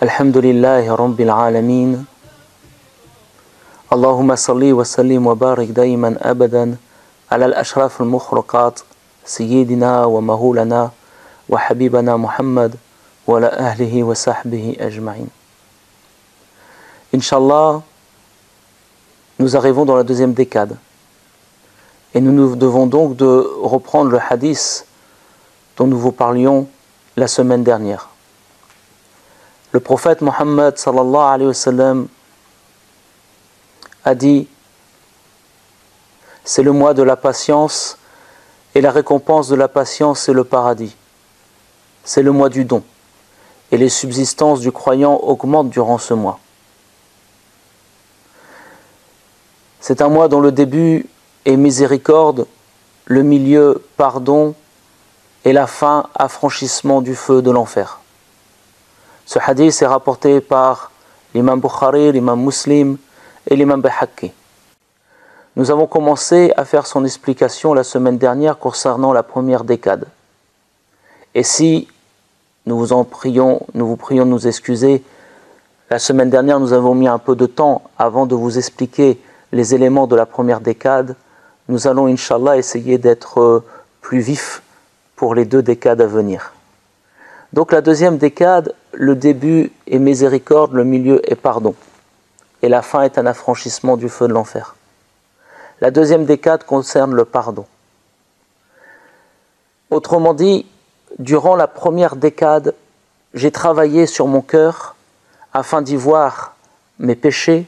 الحمد لله رب العالمين اللهم صل وسلم وبارك دائما أبدا على الأشراف المخلوقات سيدنا ومهولنا وحبيبنا محمد وعلى أهله وصحبه أجمعين. Inch'Allah, nous arrivons dans la deuxième décade et nous devons donc de reprendre le hadith dont nous vous parlions la semaine dernière. Le prophète Mohammed sallallahu alayhi wa sallam a dit: c'est le mois de la patience et la récompense de la patience c'est le paradis. C'est le mois du don et les subsistances du croyant augmentent durant ce mois. C'est un mois dont le début est miséricorde, le milieu pardon et la fin affranchissement du feu de l'enfer. Ce hadith est rapporté par l'imam Bukhari, l'imam Muslim et l'imam Bayhaqi. Nous avons commencé à faire son explication la semaine dernière concernant la première décade. Et si nous vous prions de nous excuser, la semaine dernière nous avons mis un peu de temps avant de vous expliquer les éléments de la première décade. Nous allons Inch'Allah essayer d'être plus vifs pour les deux décades à venir. Donc la deuxième décade, le début est miséricorde, le milieu est pardon. Et la fin est un affranchissement du feu de l'enfer. La deuxième décade concerne le pardon. Autrement dit, durant la première décade, j'ai travaillé sur mon cœur afin d'y voir mes péchés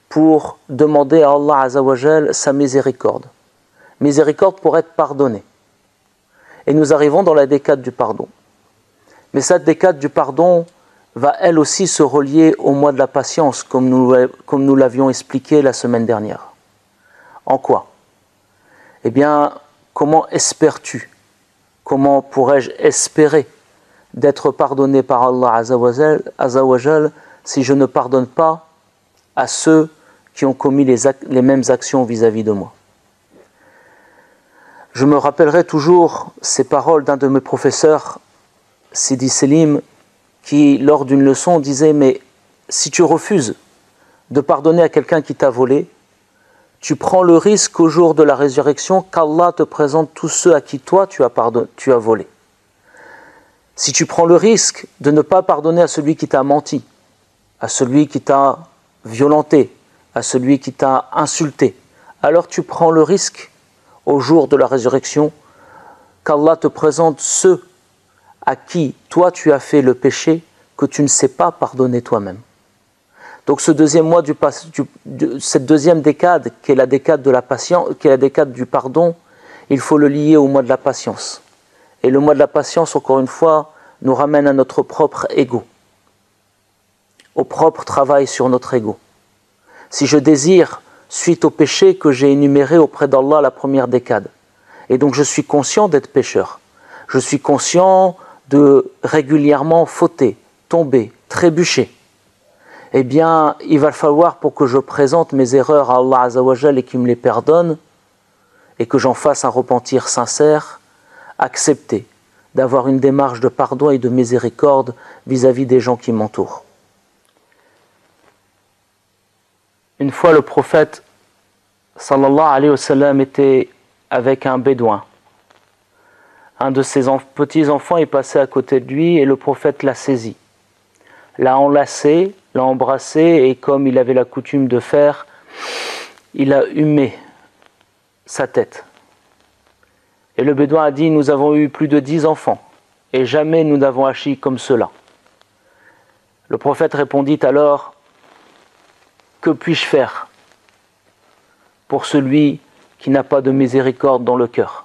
pour demander à Allah Azzawajal sa miséricorde. Miséricorde pour être pardonné. Et nous arrivons dans la décade du pardon. Mais cette décade du pardon va elle aussi se relier au mois de la patience, comme nous l'avions expliqué la semaine dernière. En quoi? Eh bien, comment espères-tu? Comment pourrais-je espérer d'être pardonné par Allah Azzawajal si je ne pardonne pas à ceux qui ont commis les mêmes actions vis-à-vis de moi? Je me rappellerai toujours ces paroles d'un de mes professeurs, Sidi Selim, qui lors d'une leçon disait: mais si tu refuses de pardonner à quelqu'un qui t'a volé, tu prends le risque au jour de la résurrection qu'Allah te présente tous ceux à qui toi tu as volé. Si tu prends le risque de ne pas pardonner à celui qui t'a menti, à celui qui t'a violenté, à celui qui t'a insulté, alors tu prends le risque au jour de la résurrection qu'Allah te présente ceux à qui toi tu as fait le péché que tu ne sais pas pardonner toi-même. Donc ce deuxième mois cette deuxième décade qui est la décade de la patience, qui est la décade du pardon, il faut le lier au mois de la patience. Et le mois de la patience, encore une fois, nous ramène à notre propre ego, au propre travail sur notre ego. Si je désire, suite au péché que j'ai énuméré auprès d'Allah la première décade, et donc je suis conscient d'être pécheur, je suis conscient de régulièrement fauter, tomber, trébucher, eh bien, il va falloir, pour que je présente mes erreurs à Allah Azzawajal et qu'il me les pardonne, et que j'en fasse un repentir sincère, accepter d'avoir une démarche de pardon et de miséricorde vis-à-vis des gens qui m'entourent. Une fois, le prophète sallallahu alayhi wa sallam était avec un bédouin. Un de ses petits-enfants est passé à côté de lui et le prophète l'a saisi, l'a enlacé, l'a embrassé et comme il avait la coutume de faire, il a humé sa tête. Et le bédouin a dit: nous avons eu plus de 10 enfants et jamais nous n'avons agi comme cela. Le prophète répondit alors: que puis-je faire pour celui qui n'a pas de miséricorde dans le cœur?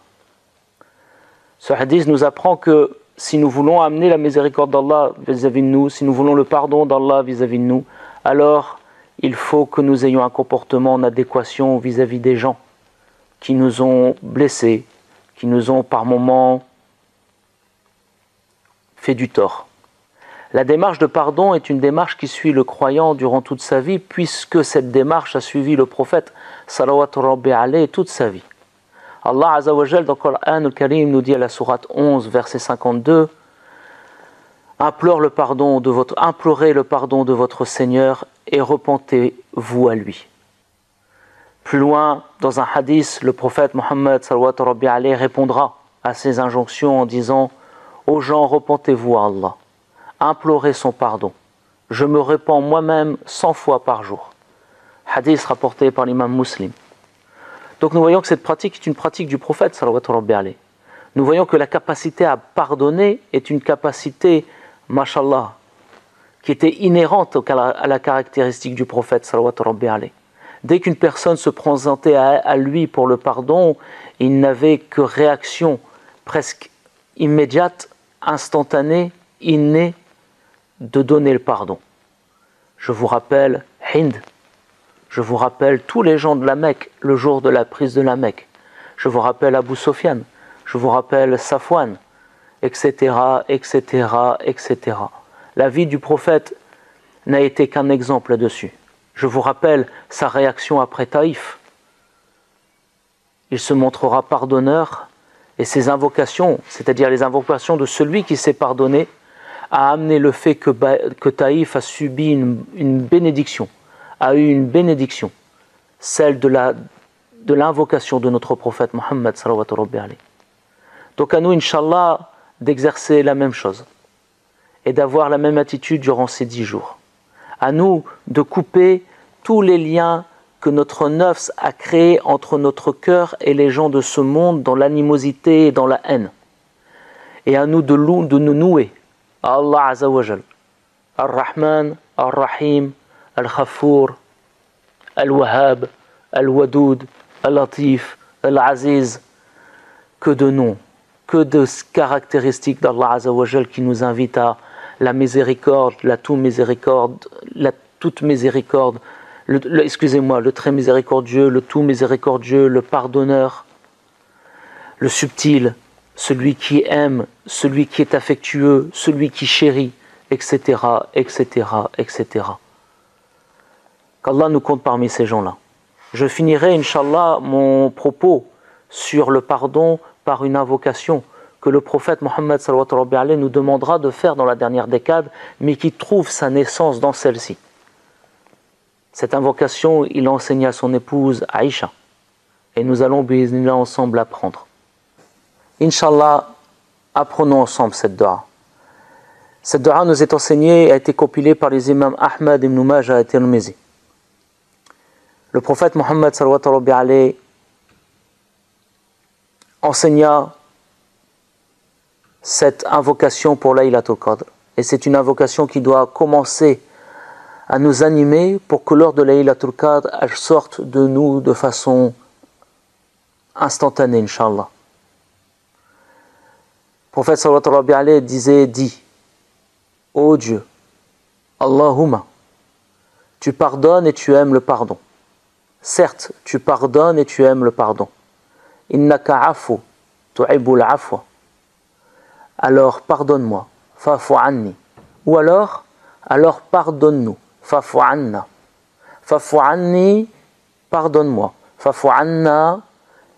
Ce hadith nous apprend que si nous voulons amener la miséricorde d'Allah vis-à-vis de nous, si nous voulons le pardon d'Allah vis-à-vis de nous, alors il faut que nous ayons un comportement en adéquation vis-à-vis des gens qui nous ont blessés, qui nous ont par moments fait du tort. La démarche de pardon est une démarche qui suit le croyant durant toute sa vie, puisque cette démarche a suivi le prophète salawatu rabbi alayhi toute sa vie. Allah Azza wa Jal dans le Coran al-Karim nous dit à la sourate 11 verset 52: implorez le pardon de votre Seigneur et repentez-vous à lui. Plus loin, dans un hadith, le prophète Mohammed sallallahu alayhi répondra à ces injonctions en disant « Ô gens, repentez-vous à Allah, implorez son pardon. Je me répands moi-même 100 fois par jour. » Hadith rapporté par l'imam Muslim. Donc nous voyons que cette pratique est une pratique du prophète sallallahu alayhi. Nous voyons que la capacité à pardonner est une capacité, mashallah, qui était inhérente à la caractéristique du prophète sallallahu alayhi. Dès qu'une personne se présentait à lui pour le pardon, il n'avait que réaction presque immédiate, instantanée, innée, de donner le pardon. Je vous rappelle Hind, je vous rappelle tous les gens de la Mecque le jour de la prise de la Mecque. Je vous rappelle Abu Sofyan, je vous rappelle Safwan, etc., etc., etc. La vie du prophète n'a été qu'un exemple là-dessus. Je vous rappelle sa réaction après Taïf. Il se montrera pardonneur et ses invocations, c'est-à-dire les invocations de celui qui s'est pardonné, a amené le fait que Taïf a subi une bénédiction, a eu une bénédiction, celle de l'invocation de notre prophète Mohammed sallallahu alayhi. Donc à nous, Inch'Allah, d'exercer la même chose et d'avoir la même attitude durant ces 10 jours. À nous de couper tous les liens que notre nafs a créés entre notre cœur et les gens de ce monde dans l'animosité et dans la haine. Et à nous de nous nouer à Allah Azza wa Jal, Ar-Rahman, Ar-Rahim, Al-Khafour, Al-Wahhab, Al-Wadoud, Al-Latif, Al-Aziz. Que de noms, que de caractéristiques d'Allah Azza wa Jal qui nous invitent à la miséricorde, la toute miséricorde, le très miséricordieux, le tout miséricordieux, le pardonneur, le subtil, celui qui aime, celui qui est affectueux, celui qui chérit, etc., etc., etc. Qu'Allah nous compte parmi ces gens-là. Je finirai, Inch'Allah, mon propos sur le pardon par une invocation que le prophète Mohammed sallallahu alayhi nous demandera de faire dans la dernière décade, mais qui trouve sa naissance dans celle-ci. Cette invocation, il enseigna à son épouse Aïcha. Et nous allons, bi'iznillah, ensemble apprendre. Inch'Allah, apprenons ensemble cette dua. Cette dua nous est enseignée et a été compilée par les imams Ahmad ibn Majah et Tirmizi. Le prophète Mohammed sallallahu alayhi enseigna cette invocation pour Laylatul Qadr. Et c'est une invocation qui doit commencer à nous animer pour que lors de Laylatul Qadr, elle sorte de nous de façon instantanée, Inch'Allah. Le prophète sallallahu alayhi dit « Ô Dieu, Allahumma, tu pardonnes et tu aimes le pardon. Certes, tu pardonnes et tu aimes le pardon. Innaka afu tu'ibul afwa. Alors pardonne-moi, fa'fu anni. Ou alors pardonne-nous, fa'fu anna. Fa'fu anni, pardonne-moi. Fa'fu anna,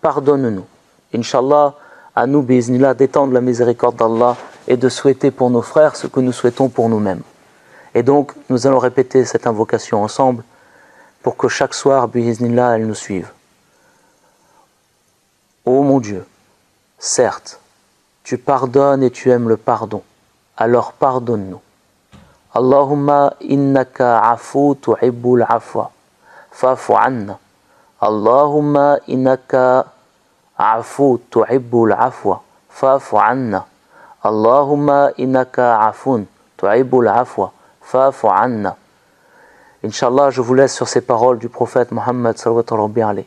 pardonne-nous. Inch'Allah, à nous, bi'iznillah, d'étendre la miséricorde d'Allah et de souhaiter pour nos frères ce que nous souhaitons pour nous-mêmes. Et donc, nous allons répéter cette invocation ensemble pour que chaque soir, bi'iznillah, elle nous suive. Ô mon Dieu, certes, tu pardonnes et tu aimes le pardon, alors pardonne-nous. Allahumma innaka afu tuhibbul afwa, fa'fu anna. Allahumma innaka afu tuhibbul afwa, fa'fu anna. Allahumma innaka afun tuhibbul afwa, fa'fu anna. Inch'Allah, je vous laisse sur ces paroles du prophète Mohammed sallallahu alayhi wa sallam.